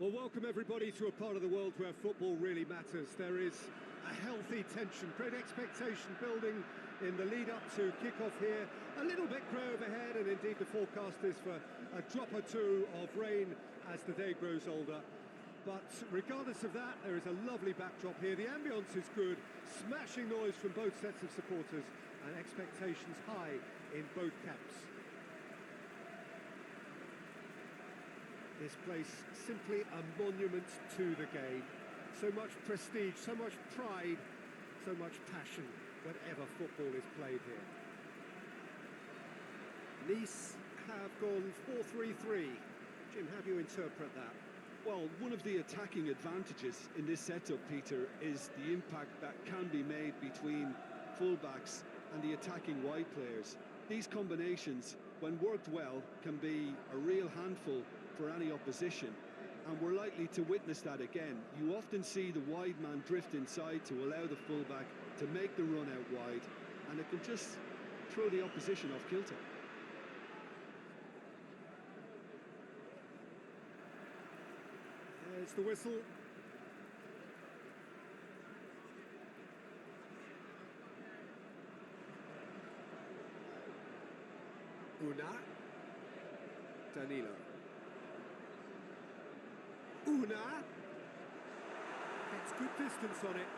Well, welcome everybody to a part of the world where football really matters. There is a healthy tension, great expectation building in the lead up to kick-off here. A little bit grey overhead, and indeed the forecast is for a drop or two of rain as the day grows older. But regardless of that, there is a lovely backdrop here. The ambience is good, smashing noise from both sets of supporters, and expectations high in both camps. This place simply a monument to the game. So much prestige, so much pride, so much passion whenever football is played here. Nice have gone 4-3-3. Jim, how do you interpret that? Well, one of the attacking advantages in this setup, Peter, is the impact that can be made between fullbacks and the attacking wide players. These combinations, when worked well, can be a real handful for any opposition, and we're likely to witness that again. You often see the wide man drift inside to allow the fullback to make the run out wide, and it can just throw the opposition off kilter. There's the whistle. Danilo. Gets good distance on it.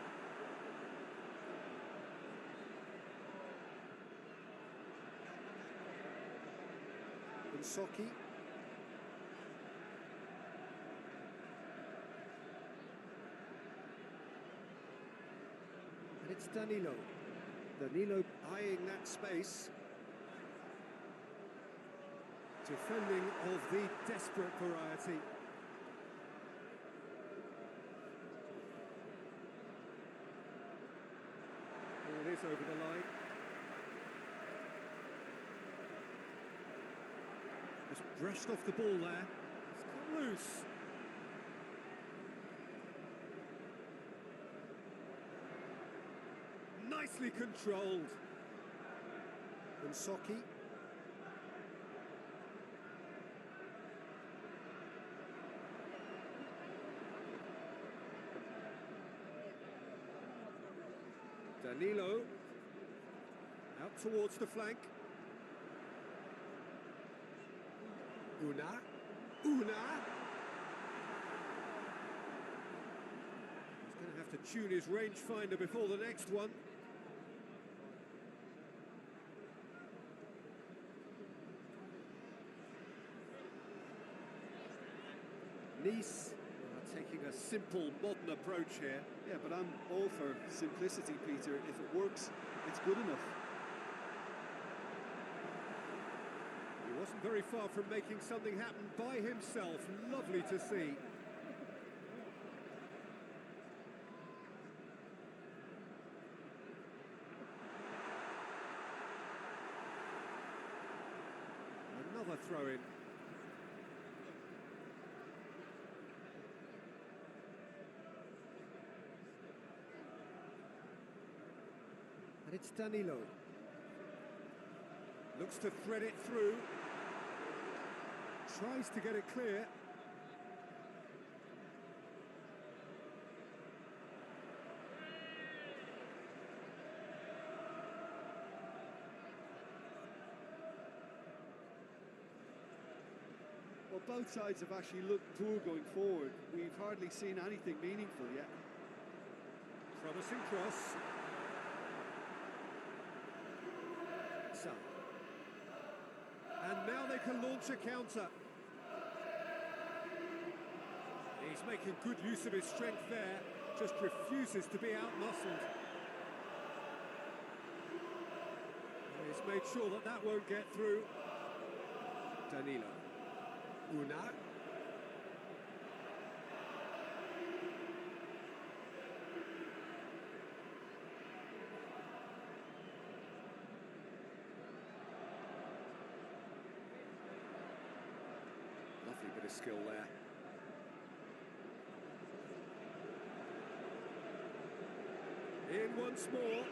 Soki. And it's Danilo. Danilo eyeing that space. Defending of the desperate variety. It is over the line. Just brushed off the ball there. It's come loose. Nicely controlled. And Soki. Danilo, out towards the flank. Una. He's going to have to tune his rangefinder before the next one. Nice are taking a simple, modern approach here. Yeah, but I'm all for simplicity, Peter. If it works, it's good enough. He wasn't very far from making something happen by himself. Lovely to see. Another throw-in. And it's Danilo. Looks to thread it through. Tries to get it clear. Well, both sides have actually looked poor going forward. We've hardly seen anything meaningful yet. Promising cross. And now they can launch a counter. He's making good use of his strength there, just refuses to be outmuscled. He's made sure that that won't get through. Danilo. Una. Lovely bit of skill there. In once more.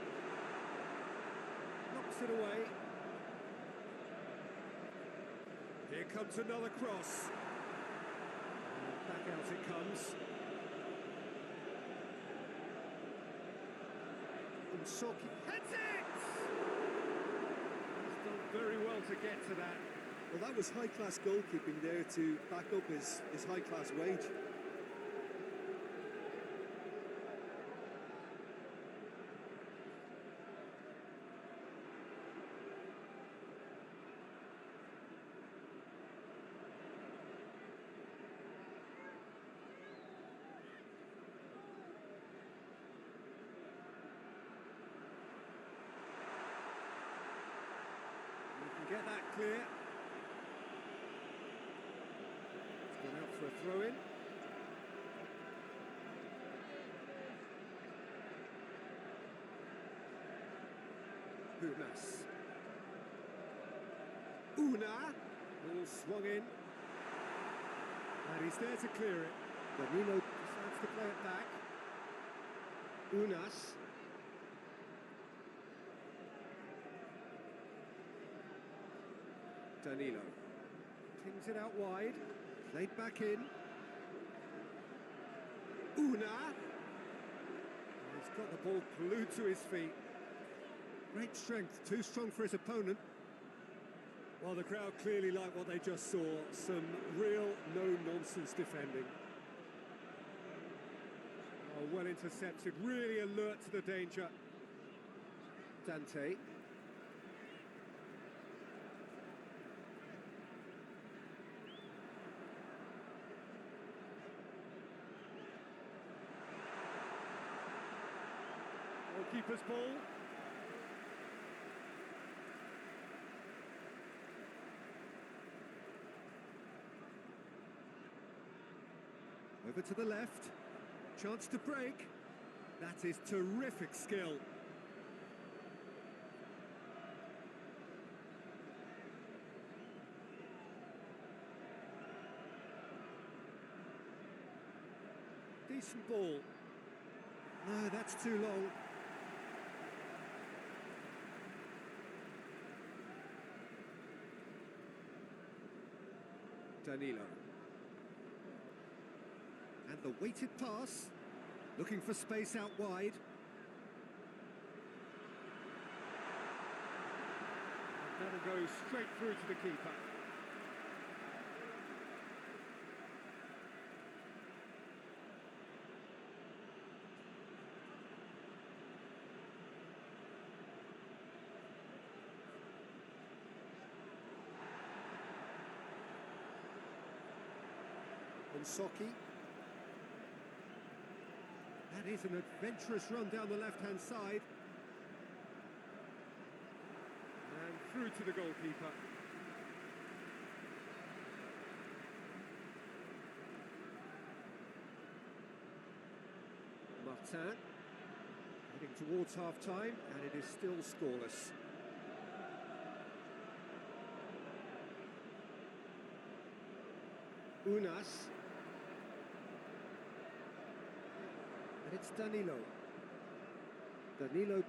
Knocks it away. Here comes another cross. Back out it comes. And Soki heads it! He's done very well to get to that. Well, that was high-class goalkeeping there to back up his high-class wage. Get that clear. It's gone out for a throw-in. Unas. Una. Ball swung in. And he's there to clear it. Danilo decides to play it back. Unas. Danilo pings it out wide, played back in. Una! He's got the ball glued to his feet. Great strength, too strong for his opponent. Well, the crowd clearly like what they just saw. Some real no-nonsense defending. Oh, well intercepted, really alert to the danger. Dante. Keeper's ball. Over to the left. Chance to break. That is terrific skill. Decent ball. No, that's too long. Danilo. And the weighted pass, looking for space out wide. And that'll go straight through to the keeper. Soki. That is an adventurous run down the left-hand side. And through to the goalkeeper. Martin. Heading towards half-time, and it is still scoreless. Unas. And it's Danilo. Danilo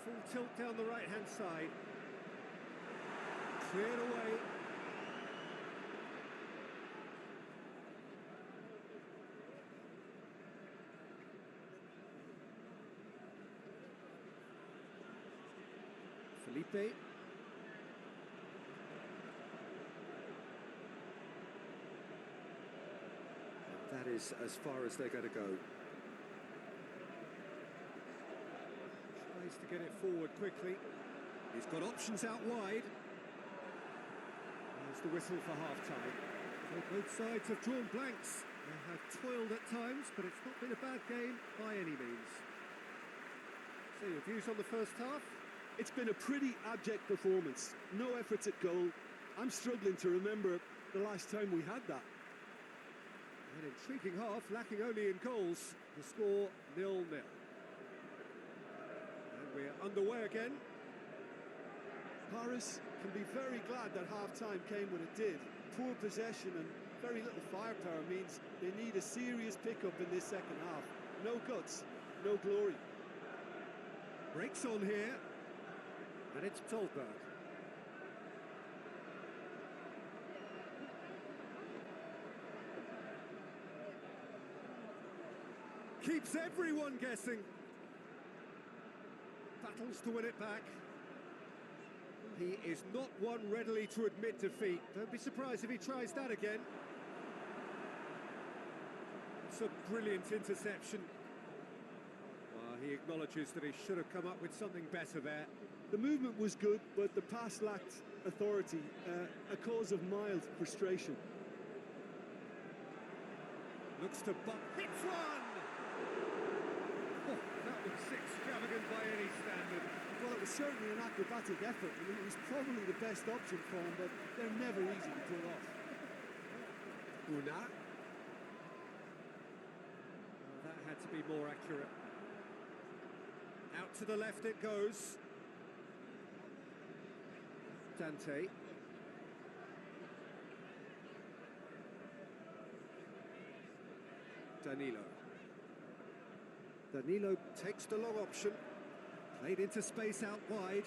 full tilt down the right-hand side. Cleared away. Felipe. And that is as far as they're going to go. Tries to get it forward quickly. He's got options out wide. There's the whistle for half-time. So both sides have drawn blanks. They have toiled at times, but it's not been a bad game by any means. So your views on the first half? It's been a pretty abject performance. No efforts at goal. I'm struggling to remember the last time we had that. An intriguing half, lacking only in goals. The score 0-0. And we're underway again. Paris can be very glad that half-time came when it did. Poor possession and very little firepower means they need a serious pickup in this second half. No guts, no glory. Breaks on here. And it's Tolberg. keeps everyone guessing. Battles to win it back. He is not one readily to admit defeat. Don't be surprised if he tries that again. It's a brilliant interception. Well, he acknowledges that he should have come up with something better there. The movement was good, but the pass lacked authority, a cause of mild frustration. Looks to butt, hits one! Oh, that was extravagant by any standard. Well, it was certainly an acrobatic effort. I mean, it was probably the best option for him, but they're never easy to pull off. Una. That had to be more accurate. Out to the left it goes. Dante. Danilo takes the long option. Played into space out wide.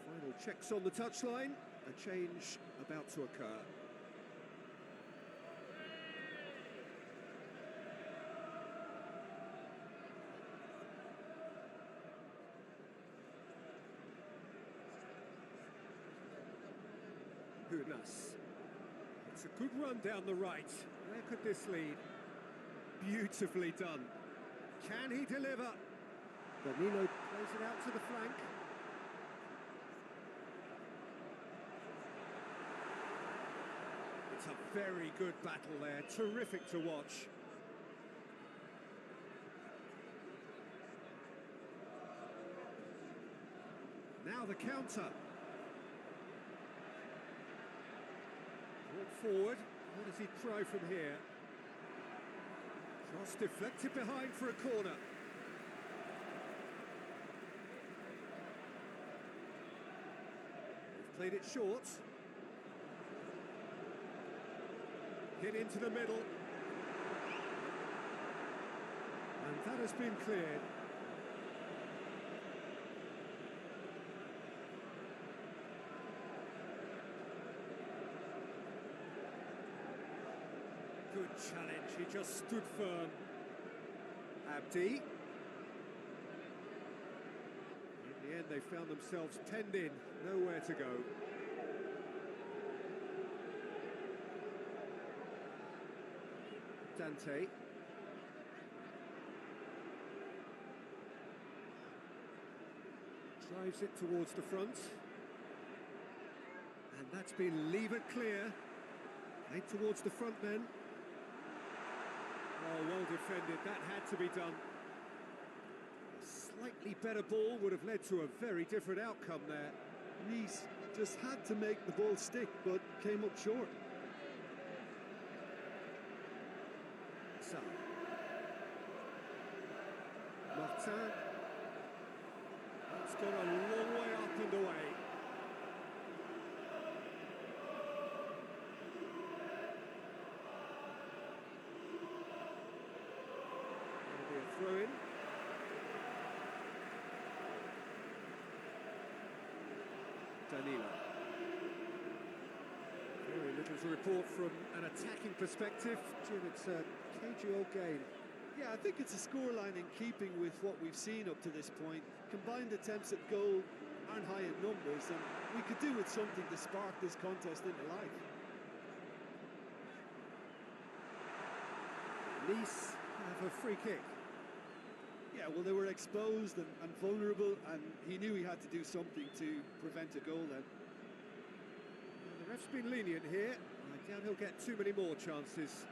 Final checks on the touchline. A change about to occur. Unas. It's a good run down the right. Where could this lead? Beautifully done. Can he deliver? Danilo plays it out to the flank. It's a very good battle there. Terrific to watch. Now the counter. Brought forward. What does he try from here? Cross deflected behind for a corner. They've played it short. Hit into the middle. And that has been cleared. Good challenge, he just stood firm. Abdi. In the end, they found themselves penned in, nowhere to go. Dante. Drives it towards the front. And that's been levered clear. Played towards the front then. Oh, well defended, that had to be done. A slightly better ball would have led to a very different outcome there. Nice just had to make the ball stick, but came up short. So, Martin. It's gone a long way up and away. Throw in. Danilo. Very little to report from an attacking perspective. Jim, it's a cagey old game. Yeah, I think it's a scoreline in keeping with what we've seen up to this point. Combined attempts at goal aren't high in numbers, and we could do with something to spark this contest into life. Nice have a free kick. Yeah, well, they were exposed and vulnerable, and he knew he had to do something to prevent a goal then. Well, the ref's been lenient here. I doubt he'll get too many more chances.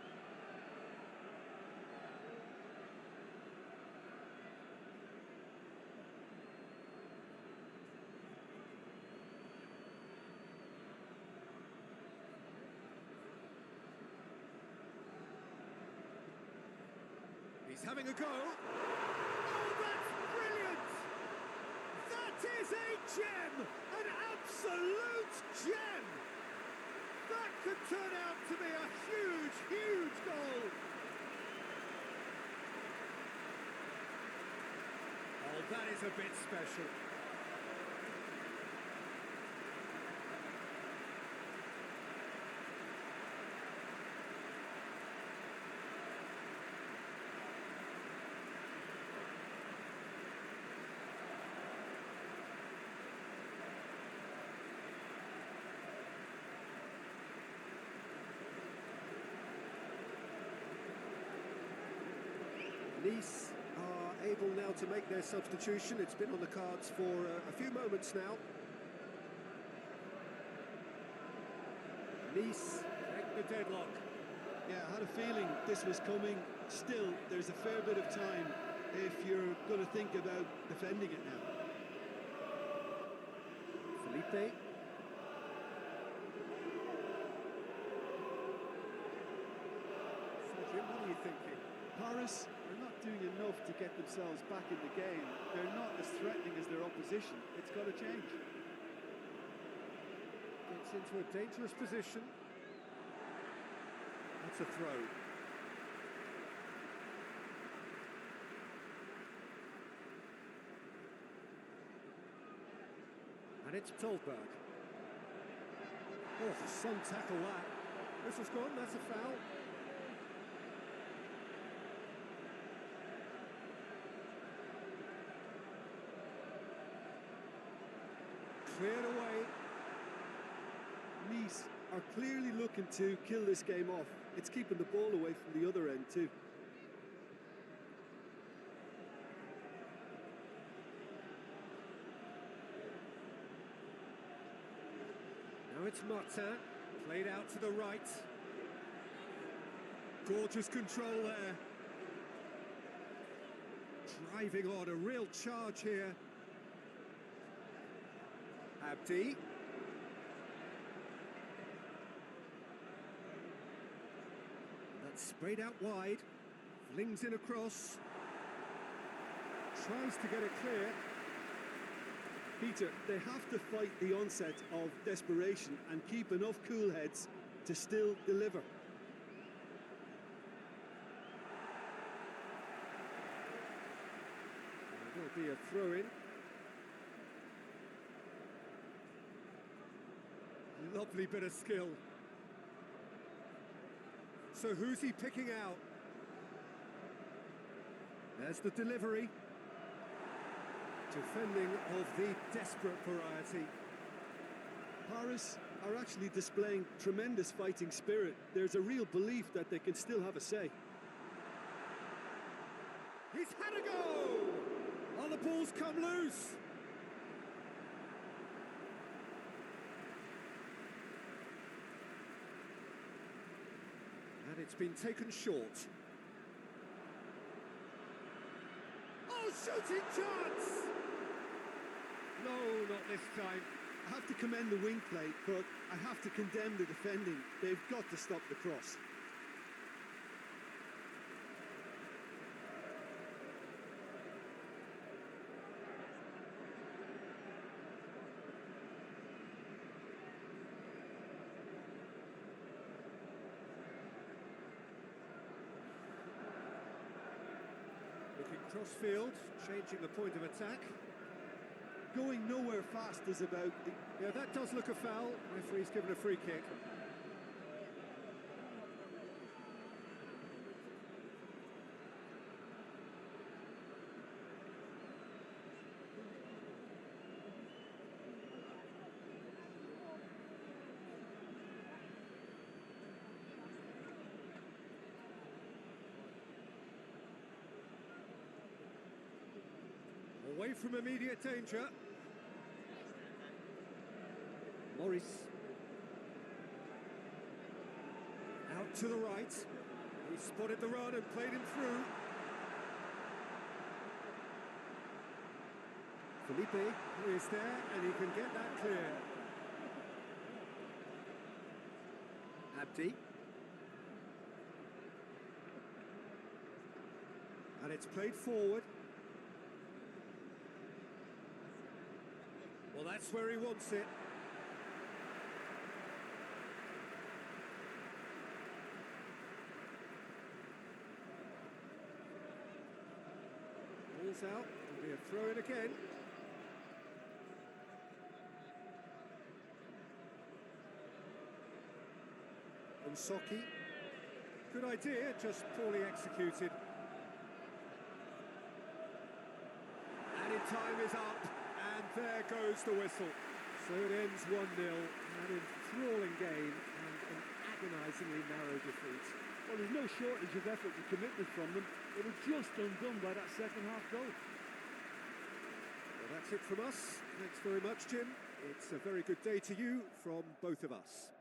He's having a go. Is a gem, an absolute gem. That could turn out to be a huge, huge goal. Oh, that is a bit special. Nice are able now to make their substitution. It's been on the cards for a few moments now. Nice break the deadlock. Yeah, I had a feeling this was coming. Still, there's a fair bit of time if you're going to think about defending it now. Felipe. So Jim, what are you thinking? Paris are not doing enough to get themselves back in the game. They're not as threatening as their opposition. It's got to change. Gets into a dangerous position. That's a throw. And it's Tolberg. Oh, some tackle that. Whistle's gone, that's a foul. Cleared away. Nice are clearly looking to kill this game off. It's keeping the ball away from the other end too. Now it's Martin, played out to the right. Gorgeous control there. Driving on, a real charge here. Abdi. That's sprayed out wide. Flings in across. Tries to get it clear. Peter, they have to fight the onset of desperation and keep enough cool heads to still deliver. There'll be a throw-in. Lovely bit of skill. So who's he picking out? There's the delivery. Defending of the desperate variety. Paris are actually displaying tremendous fighting spirit. There's a real belief that they can still have a say. He's had a go! Oh, the ball's come loose. And it's been taken short. Oh, shooting chance! No, not this time. I have to commend the wing play, but I have to condemn the defending. They've got to stop the cross. Looking cross-field, changing the point of attack. Going nowhere fast is about... Yeah, that does look a foul. Referee's given a free kick. Away from immediate danger. Morris. Out to the right. He spotted the run and played him through. Felipe is there and he can get that clear. Abdi. And it's played forward. Well, that's where he wants it. Ball's out. It'll be a throw-in again. Soki. Good idea, just poorly executed. Added time is up, and there goes the whistle. So it ends 1-0, an enthralling game and an agonisingly narrow defeat. Well, there's no shortage of effort and commitment from them. They were just undone by that second half goal. Well, that's it from us. Thanks very much, Jim. It's a very good day to you from both of us.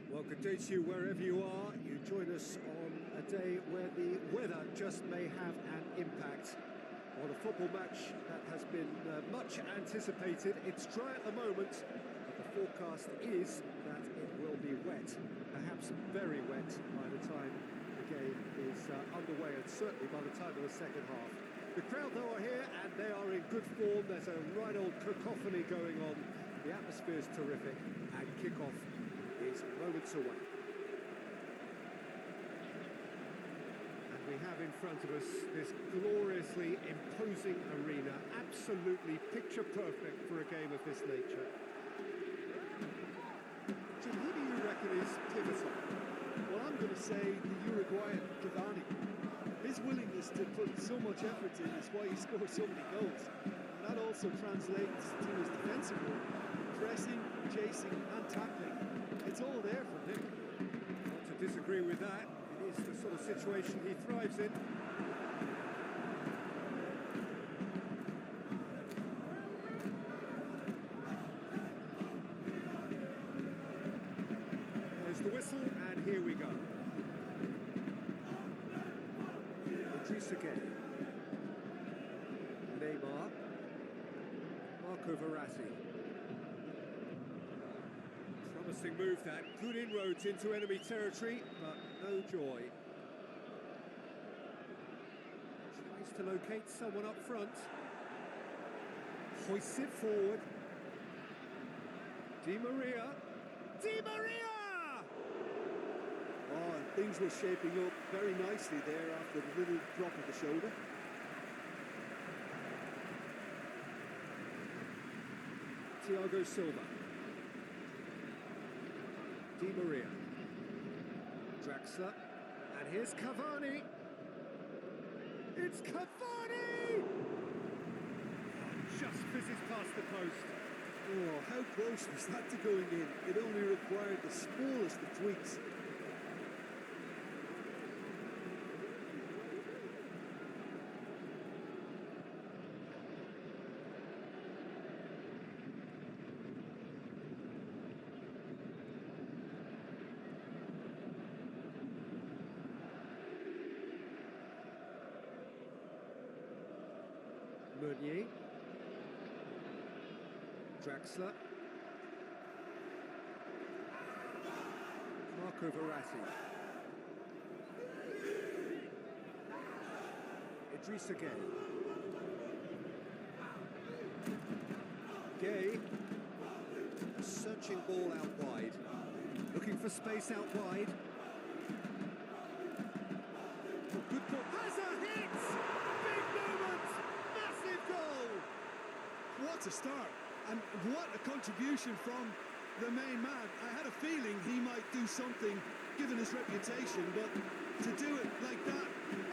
Well, good day to you wherever you are. You join us on a day where the weather just may have an impact on a football match that has been much anticipated. It's dry at the moment, but the forecast is that it will be wet, perhaps very wet by the time the game is underway, and certainly by the time of the second half. The crowd, though, are here and they are in good form. There's a right old cacophony going on. The atmosphere is terrific, and kick-off is moments away. And we have in front of us this gloriously imposing arena, absolutely picture perfect for a game of this nature. Jim, who do you reckon is pivotal? Well, I'm going to say the Uruguayan Cavani. His willingness to put so much effort in is why he scores so many goals. And that also translates to his defensive work. Pressing, chasing and tackling. It's all there from him. Not to disagree with that. It is the sort of situation he thrives in. There's the whistle, and here we go. Idris again. Neymar. Marco Verratti. Promising move, that. Good inroads into enemy territory, but no joy. Tries to locate someone up front. Hoists it forward. Di Maria. Di Maria! Oh, and things were shaping up very nicely there after the little drop of the shoulder. Thiago Silva. Di Maria. Draxler. And here's Cavani. It's Cavani! Just fizzes past the post. Oh, how close was that to going in? It only required the smallest of tweaks. Meunier. Draxler. Marco Verratti. Idris again. Gay. A searching ball out wide. Looking for space out wide. Oh, good ball. Has a hit! Big moment! Massive goal! What a start, and what a contribution from the main man. I had a feeling he might do something given his reputation, but to do it like that,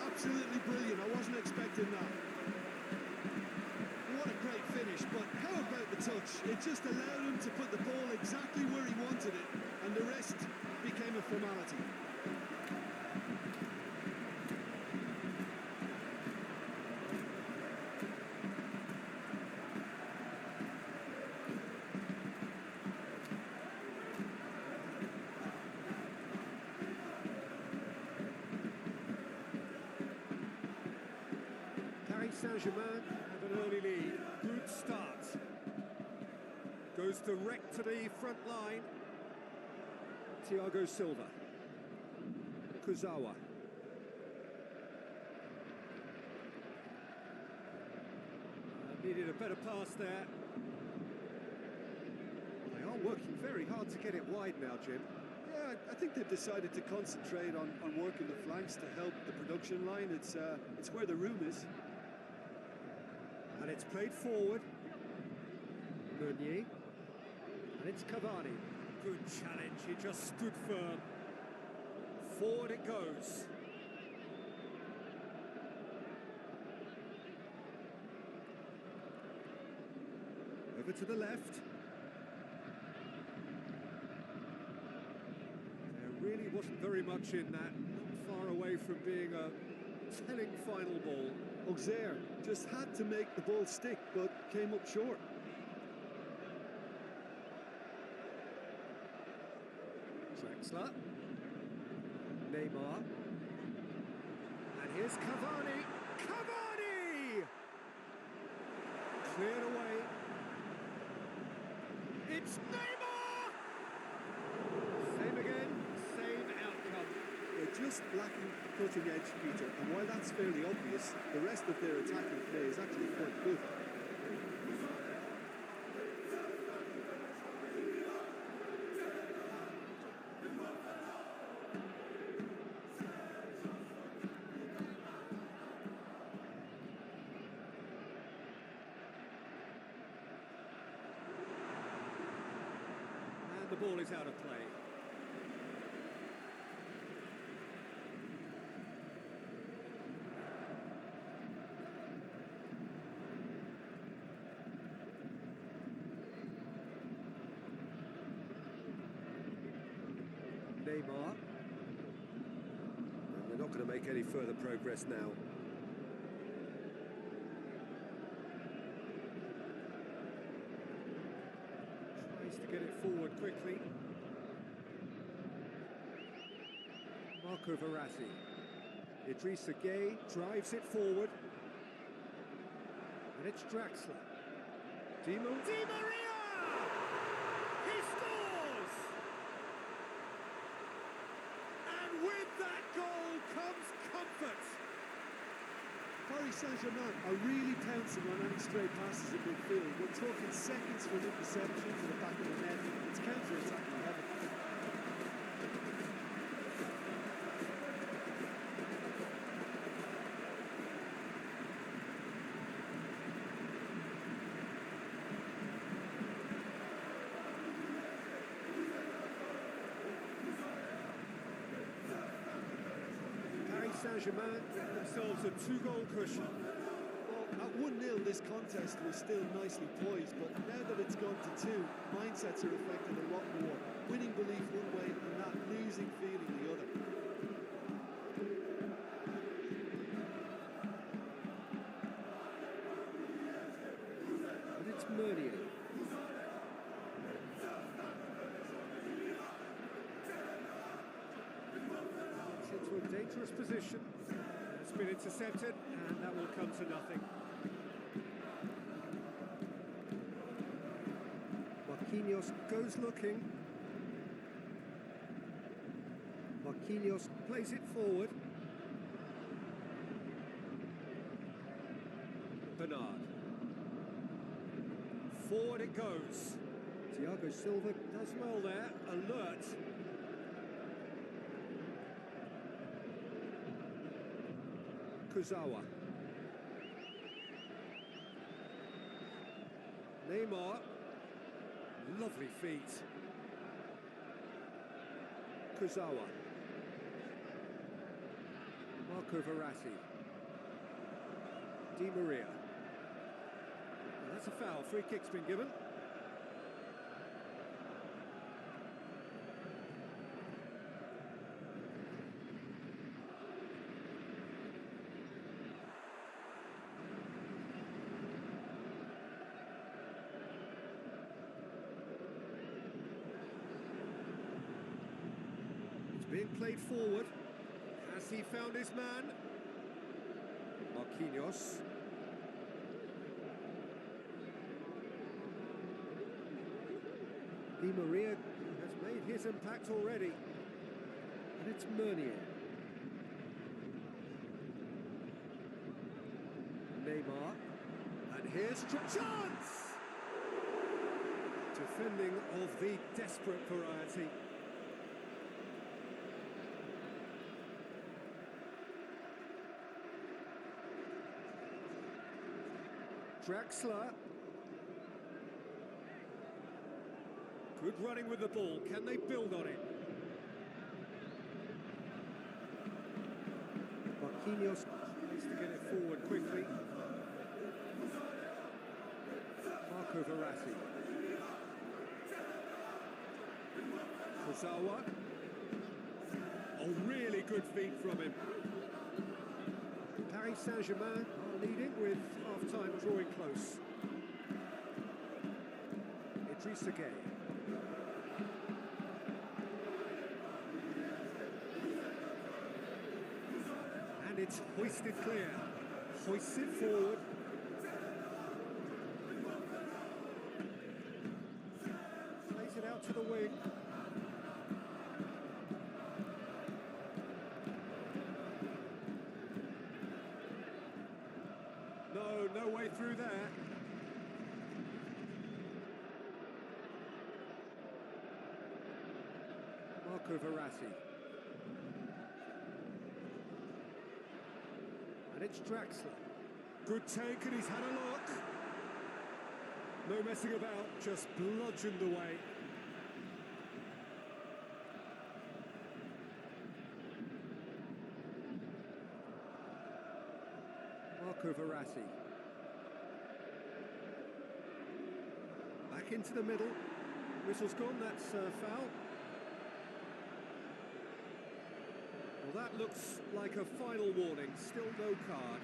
absolutely brilliant. I wasn't expecting that. What a great finish, but touch. It just allowed him to put the ball exactly where he wanted it, and the rest became a formality. Paris Saint-Germain have an early lead. Good start. Goes direct to the front line. Thiago Silva. Kurzawa. Needed a better pass there. They are working very hard to get it wide now, Jim. Yeah, I think they've decided to concentrate on working the flanks to help the production line. It's where the room is. And it's played forward. Meunier. And it's Cavani. Good challenge, he just stood firm. Forward it goes. Over to the left. There really wasn't very much in that. Not far away from being a telling final ball. Auxerre just had to make the ball stick, but came up short. Draxler. Neymar. And here's Cavani. Cavani! Cleared away. It's Neymar! Same again, same outcome. They're just lacking cutting edge, Peter, and while that's fairly obvious, the rest of their attacking play is actually quite good. And the ball is out of play. Neymar. And they're not going to make any further progress now. Tries to get it forward quickly. Marco Verratti. Idrissa Gueye drives it forward. And it's Draxler. Di Maria! He scores! And with that goal comes comfort. Paris Saint-Germain are really pouncing on any stray passes in midfield. We're talking seconds from interception to the back of the net. It's counter-attacking heaven. Saint-Germain get themselves a two-goal cushion. Well, at 1-0 this contest was still nicely poised, but now that it's gone to 2, mindsets are affected a lot more. Winning belief one way and that losing feeling the other. And it's Meunier. Into a dangerous position. It's been intercepted, and that will come to nothing. Marquinhos goes looking. Marquinhos plays it forward. Bernard. Forward it goes. Thiago Silva does well there, alert. Kurzawa. Neymar. Lovely feet. Kurzawa. Marco Verratti. Di Maria. Well, that's a foul. Free kick's been given. Being played forward. Has he found his man? Marquinhos. Di Maria has made his impact already. And it's Meunier. Neymar. And here's chance! Defending of the desperate variety. Draxler. Good running with the ball. Can they build on it? Marquinhos needs to get it forward quickly. Marco Verratti. Kurzawa. Oh, really good feet from him. Paris Saint-Germain are leading with half-time drawing close. Idrissa Gueye. And it's hoisted clear. Hoists it forward. Plays it out to the wing. No way through there. Marco Verratti. And it's Draxler. Good take, and he's had a look. No messing about, just bludgeoned away. Marco Verratti. Back into the middle. Whistle's gone, that's foul. Well, that looks like a final warning. Still no card.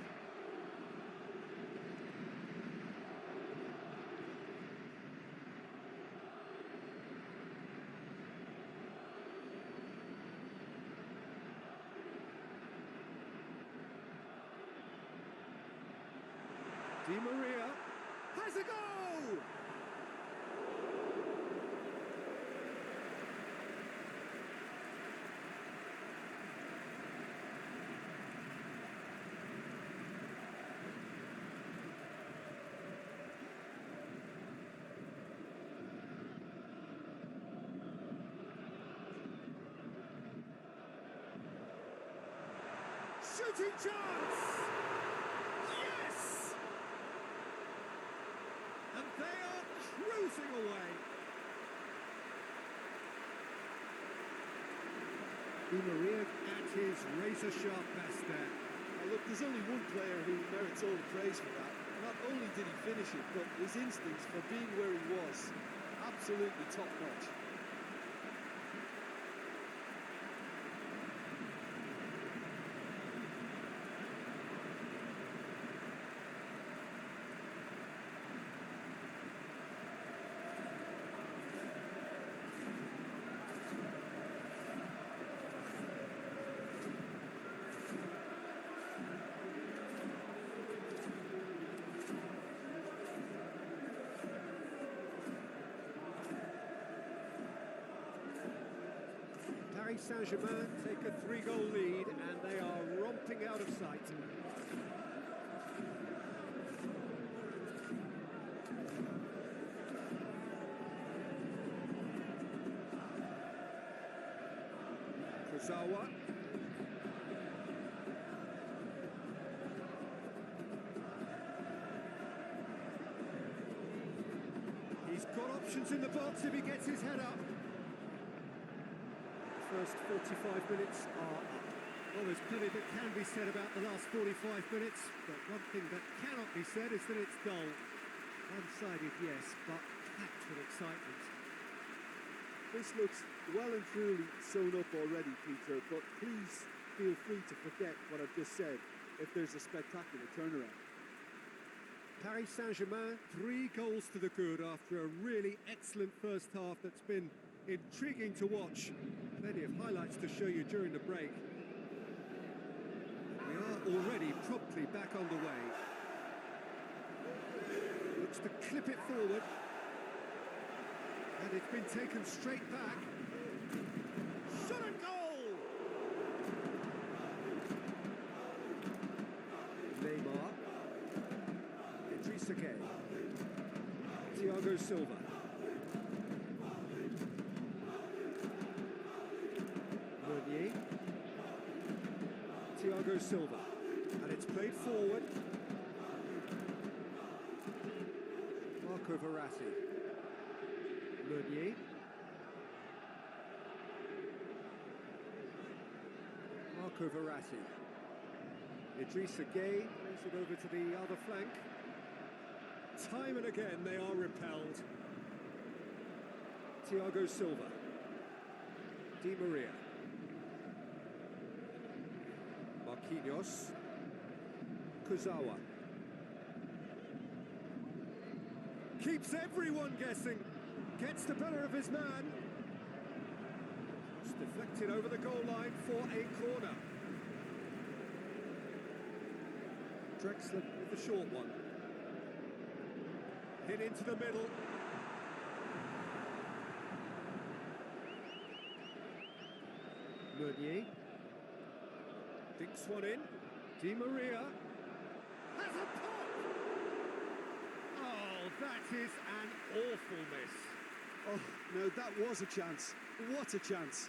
Di Maria has a goal! Shooting chance! Yes! And they are cruising away. Di Maria at his razor-sharp best there. Now look, there's only one player who merits all the praise for that. Not only did he finish it, but his instincts for being where he was, absolutely top-notch. Paris Saint-Germain take a 3-goal lead and they are romping out of sight. Kurzawa. He's got options in the box if he gets his head up. First 45 minutes are up. Well, there's plenty that can be said about the last 45 minutes, but one thing that cannot be said is that it's dull. One-sided, yes, but packed with excitement. This looks well and truly sewn up already, Peter, but please feel free to forget what I've just said if there's a spectacular turnaround. Paris Saint-Germain, 3 goals to the good after a really excellent first half that's been intriguing to watch. Plenty of highlights to show you during the break. We are already promptly back underway. Looks to clip it forward. And it's been taken straight back. Shot and goal! Neymar. Idrissa Gueye. Thiago Silva. Meunier. Thiago Silva. And it's played forward. Marco Verratti. Meunier. Marco Verratti. Idrissa Gueye plays it over to the other flank. Time and again they are repelled. Thiago Silva. Di Maria. Marquinhos. Kurzawa. Keeps everyone guessing. Gets the better of his man. It's deflected over the goal line for a corner. Drexler with the short one. Hit into the middle. Meunier. Dinks one in. Di Maria. Has a pop! Oh, that is an awful miss. Oh, no, that was a chance. What a chance.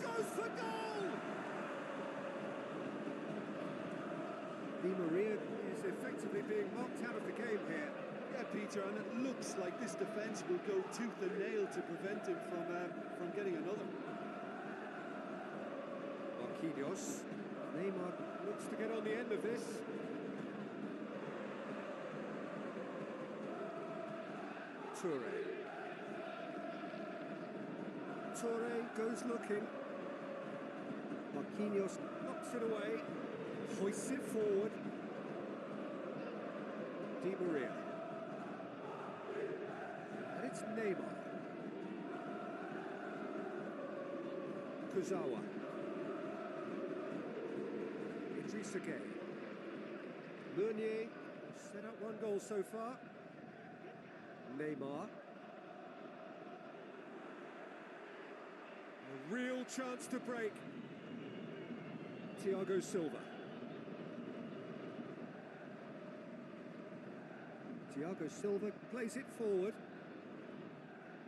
Goes for goal! Di Maria is effectively being knocked out of the game here. Yeah, Peter, and it looks like this defence will go tooth and nail to prevent him from getting another. Marquinhos. Neymar looks to get on the end of this. Toure. Toure goes looking. Marquinhos knocks it away. Hoists it forward. Di Maria. And it's Neymar. Kurzawa. Idrissa Gueye. Meunier set up one goal so far. Neymar. A real chance to break. Thiago Silva. Thiago Silva plays it forward.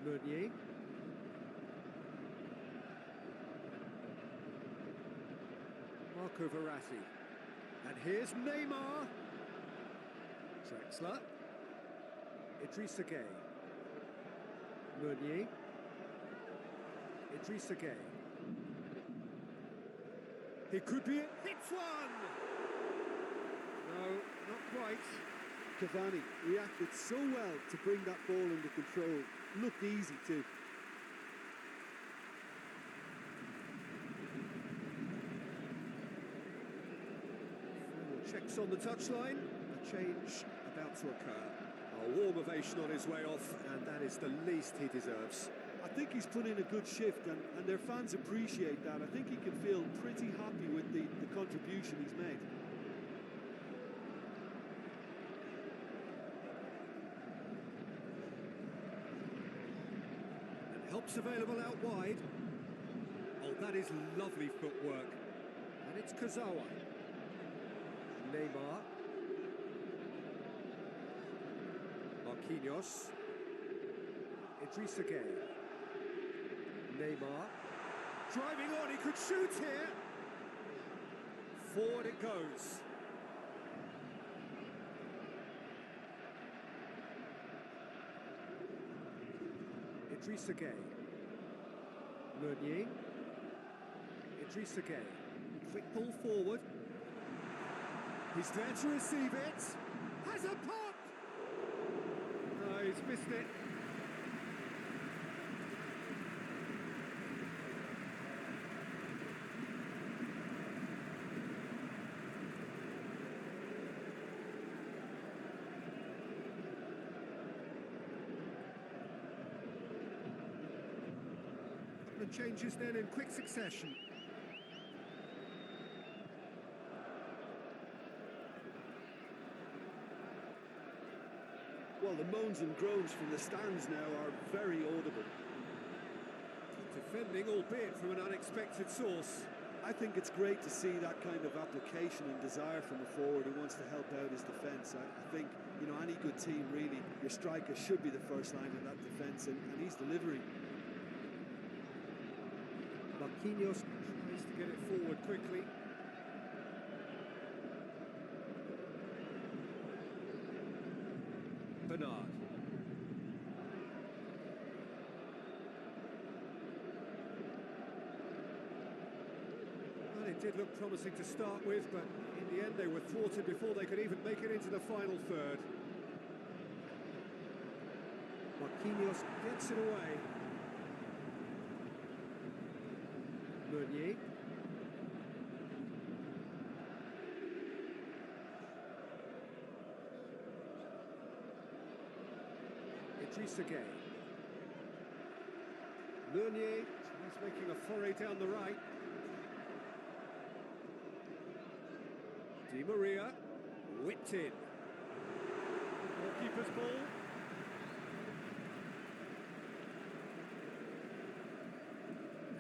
Meunier. Marco Verratti. And here's Neymar. Drexler. Idrissa Gueye. Meunier. Idrissa Gueye. He could be it. Hits one! No, not quite. Cavani reacted so well to bring that ball under control. Looked easy too. Final checks on the touchline. A change about to occur. A warm ovation on his way off, and that is the least he deserves. I think he's put in a good shift, and their fans appreciate that. I think he can feel pretty happy with the contribution he's made. And help's available out wide. Oh, that is lovely footwork. And it's Kurzawa. Neymar. Marquinhos. Idrissa Gueye. Neymar. Driving on, he could shoot here. Forward it goes. Idrissa Gueye. Meunier. Idrissa Gueye. Quick ball forward. He's there to receive it. Has a pop! Oh, he's missed it. The changes then in quick succession. Well, the moans and groans from the stands now are very audible. Defending, albeit from an unexpected source. I think it's great to see that kind of application and desire from a forward who wants to help out his defence. I think, you know, any good team really, your striker should be the first line of that defence, and he's delivering. Marquinhos tries to get it forward quickly. Bernard. Well, it did look promising to start with, but in the end they were thwarted before they could even make it into the final third. Marquinhos gets it away. Meunier. Idrissa. Meunier, he's making a foray down the right. Di Maria, whipped in. Goalkeeper's ball.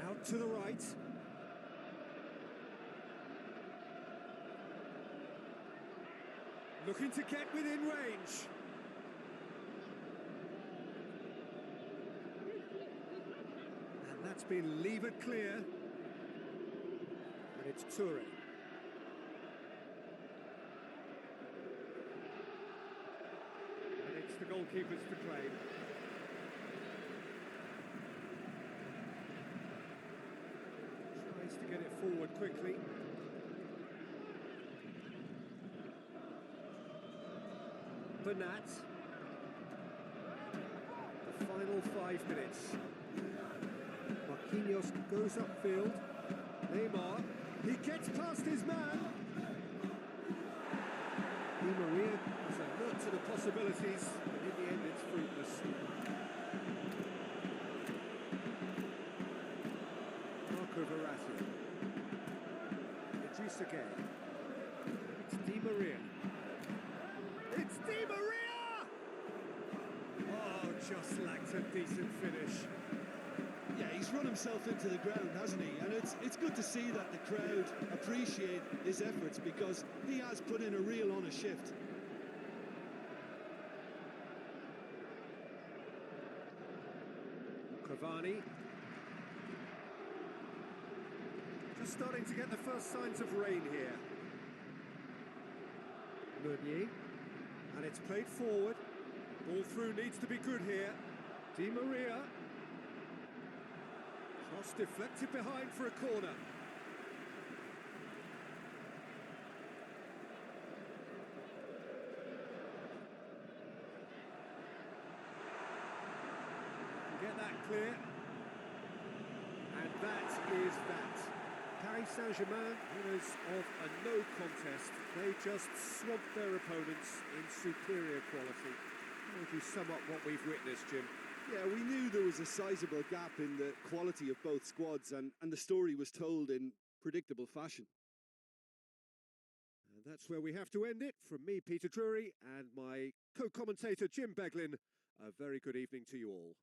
Out to the right. Looking to get within range. And that's been levered clear. And it's Toure. And it's the goalkeepers to claim. Tries to get it forward quickly. Bernat. The final 5 minutes. Marquinhos goes upfield. Neymar. He gets past his man. Di Maria is alert to the possibilities, but in the end it's fruitless. Marco Verratti. Idrissa. It's Di Maria. It's Di Maria! Oh, just lacked a decent finish. Yeah, he's run himself into the ground, hasn't he? And it's good to see that the crowd appreciate his efforts, because he has put in a real honest shift. Cavani. Just starting to get the first signs of rain here. Meunier. And it's played forward. Ball through needs to be good here. Di Maria. Cross deflected behind for a corner. Get that clear. And that is that. Paris Saint-Germain, winners of a no contest. They just swamped their opponents in superior quality. How would you sum up what we've witnessed, Jim? Yeah, we knew there was a sizable gap in the quality of both squads, and the story was told in predictable fashion. And that's where we have to end it. From me, Peter Drury, and my co-commentator, Jim Beglin, a very good evening to you all.